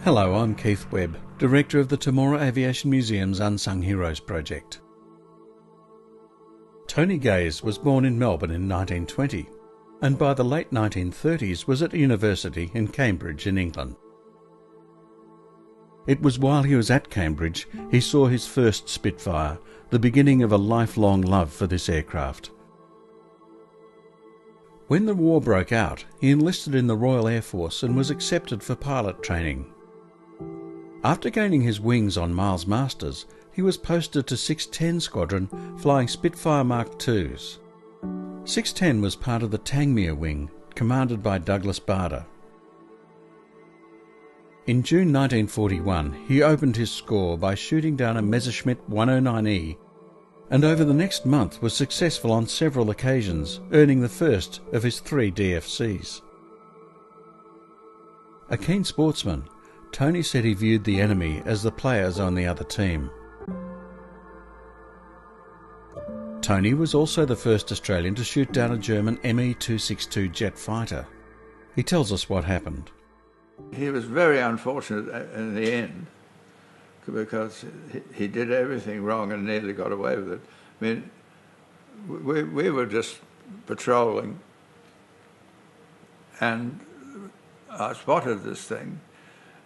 Hello, I'm Keith Webb, Director of the Temora Aviation Museum's Unsung Heroes project. Tony Gaze was born in Melbourne in 1920 and by the late 1930s was at university in Cambridge in England. It was while he was at Cambridge he saw his first Spitfire, the beginning of a lifelong love for this aircraft. When the war broke out, he enlisted in the Royal Air Force and was accepted for pilot training. After gaining his wings on Miles Masters, he was posted to 610 Squadron flying Spitfire Mark IIs. 610 was part of the Tangmere wing, commanded by Douglas Bader. In June 1941, he opened his score by shooting down a Messerschmitt 109E, and over the next month was successful on several occasions, earning the first of his 3 DFCs. A keen sportsman, Tony said he viewed the enemy as the players on the other team. Tony was also the first Australian to shoot down a German ME 262 jet fighter. He tells us what happened. He was very unfortunate in the end because he did everything wrong and nearly got away with it. I mean, we were just patrolling and I spotted this thing.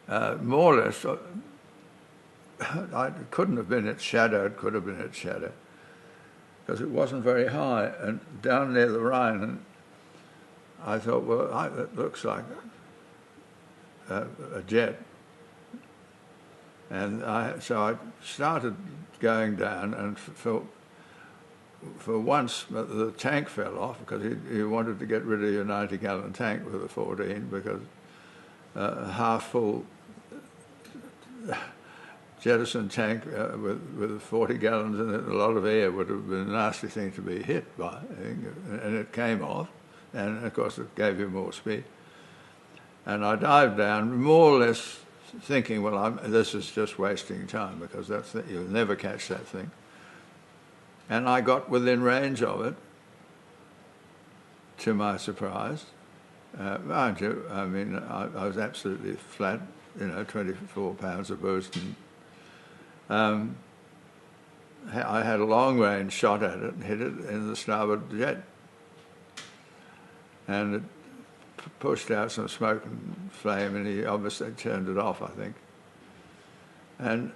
More or less, it couldn't have been its shadow, it could have been its shadow, because it wasn't very high, and down near the Rhine, and I thought, well, it looks like a jet. And so I started going down, and for once the tank fell off, because he wanted to get rid of your 90-gallon tank with a 14, because a half-full jettison tank with 40 gallons in it, a lot of air would have been a nasty thing to be hit by, and it came off, and of course it gave you more speed. And I dived down, more or less thinking, well, this is just wasting time, because you'll never catch that thing. And I got within range of it, to my surprise. Mind you, I mean, I was absolutely flat, 24 pounds of boost. And, I had a long-range shot at it and hit it in the starboard jet. And it pushed out some smoke and flame, and he obviously turned it off, I think. And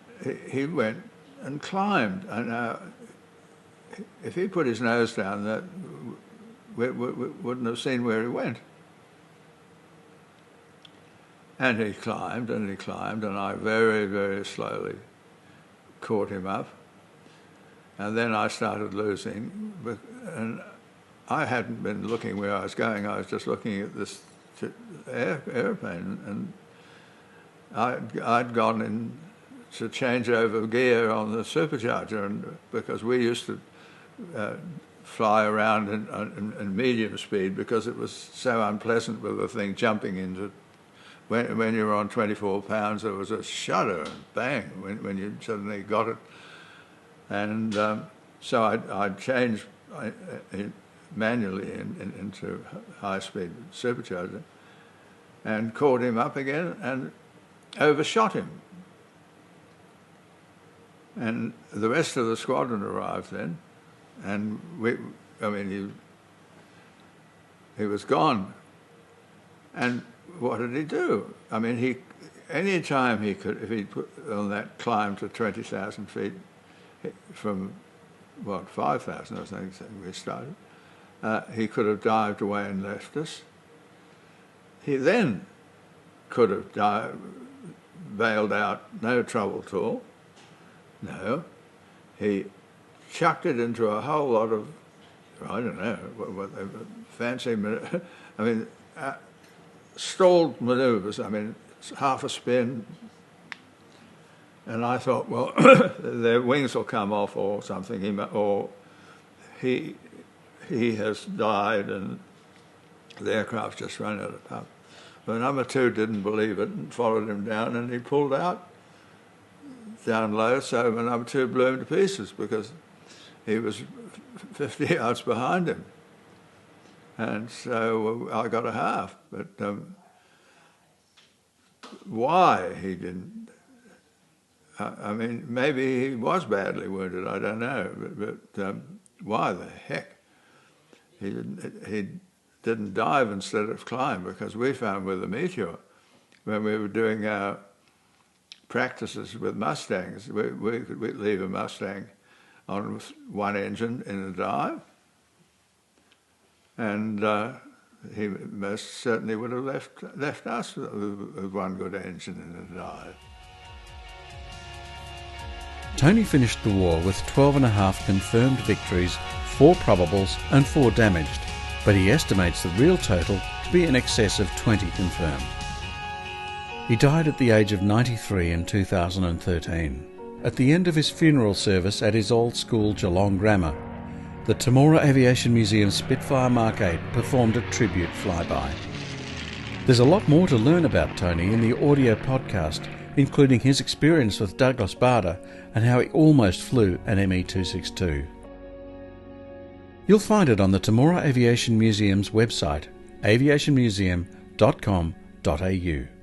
he went and climbed. And if he put his nose down, we wouldn't have seen where he went. And he climbed, and I very, very slowly caught him up. And then I started losing, and I hadn't been looking where I was going, I was just looking at this airplane, and I'd gone in to change over gear on the supercharger, and because we used to fly around in medium speed because it was so unpleasant with the thing jumping into. When you were on 24 pounds, there was a shudder and bang when you suddenly got it. And so I'd changed manually into high-speed supercharger and caught him up again and overshot him. And the rest of the squadron arrived then, and he was gone. And what did he do? I mean, any time he could, if he put on that climb to 20,000 feet from, 5,000 I think we started, he could have dived away and left us. He then could have bailed out, no trouble at all. No, he chucked it into a whole lot of, I don't know, what fancy, I mean, stalled manoeuvres, I mean, half a spin, and I thought, well, their wings will come off or something, or he has died and the aircraft just run out of puff. But number 2 didn't believe it and followed him down, and he pulled out down low, so number 2 blew him to pieces because he was 50 yards behind him. And so I got a half, but why he didn't. I mean, maybe he was badly wounded, I don't know, but why the heck he didn't dive instead of climb? Because we found with the Meteor, when we were doing our practices with Mustangs, we'd leave a Mustang on one engine in a dive, and he most certainly would have left us with one good engine in a dive. Tony finished the war with 12.5 confirmed victories, 4 probables and 4 damaged, but he estimates the real total to be in excess of 20 confirmed. He died at the age of 93 in 2013. At the end of his funeral service at his old school Geelong Grammar, the Temora Aviation Museum Spitfire Mark 8 performed a tribute flyby. There's a lot more to learn about Tony in the audio podcast, including his experience with Douglas Bader and how he almost flew an ME-262. You'll find it on the Temora Aviation Museum's website, aviationmuseum.com.au.